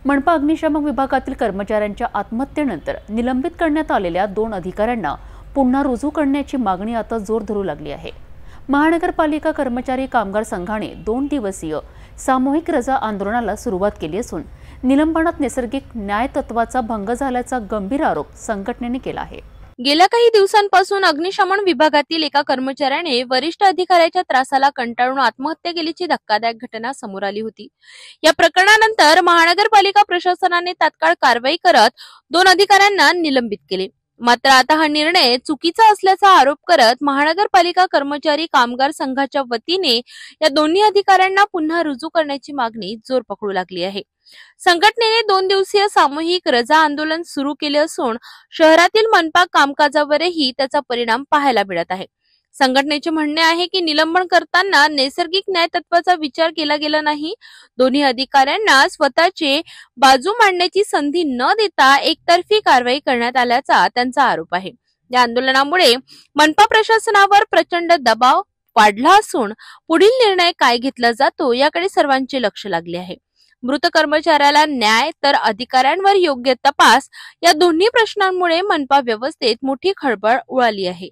मनपा अग्निशमन विभागातील कर्मचाऱ्यांच्या आत्महत्येनंतर निलंबित करण्यात आलेल्या 2 अधिकाऱ्यांना पुन्हा रुजू करण्याची मागणी आता जोर धरू लागली आहे। महानगरपालिका कर्मचारी कामगार संघाने 2 दिवसीय सामूहिक रजा आंदोलनाला सुरुवात केली असून निलंबनात नैसर्गिक न्याय तत्वाचा भंग झाल्याचा गंभीर आरोप संघटनेने केला आहे। गेल्या काही दिवसांपासून अग्निशमन विभागातील एका कर्मचाऱ्याने वरिष्ठ अधिकाऱ्याच्या त्रासाला कंटाळून आत्महत्या केल्याची धक्कादायक घटना समोर आली होती। या प्रकरणानंतर महानगरपालिका प्रशासनाने तात्काळ कारवाई करत 2 अधिकाऱ्यांना निलंबित केले। मात्र आता हा निर्णय चुकीचा असल्याचा आरोप करत महानगरपालिका कर्मचारी कामगार संघाच्या वतीने या दोन्ही अधिकाऱ्यांना पुन्हा रुजू करण्याची मागणी जोर पकडू लागली आहे। संघटनेने 2 दिवसीय सामूहिक रजा आंदोलन सुरू केले असून शहरातील मनपा कामकाजावरही त्याचा परिणाम पाहायला मिळत आहे। संघटनेचे म्हणणे आहे की निलंबन करताना नैसर्गिक न्याय तत्वाचा विचार केला गेला नाही। दोन्ही अधिकाऱ्यांना स्वतःचे बाजू मांडण्याची संधी न देता एकतर्फी कारवाई करण्यात आल्याचा त्यांचा आरोप आहे। या आंदोलनामुळे मनपा प्रशासनावर प्रचंड दबाव वाढला असून पुढील निर्णय काय घेतला जातो याकडे सर्वांचे लक्ष लागले आहे। मृत कर्मचाऱ्याला न्याय तर अधिकाऱ्यांवर योग्य तपास या दोन्ही प्रश्नांमुळे मनपा व्यवस्थेत मोठी खळबळ उडाली आहे।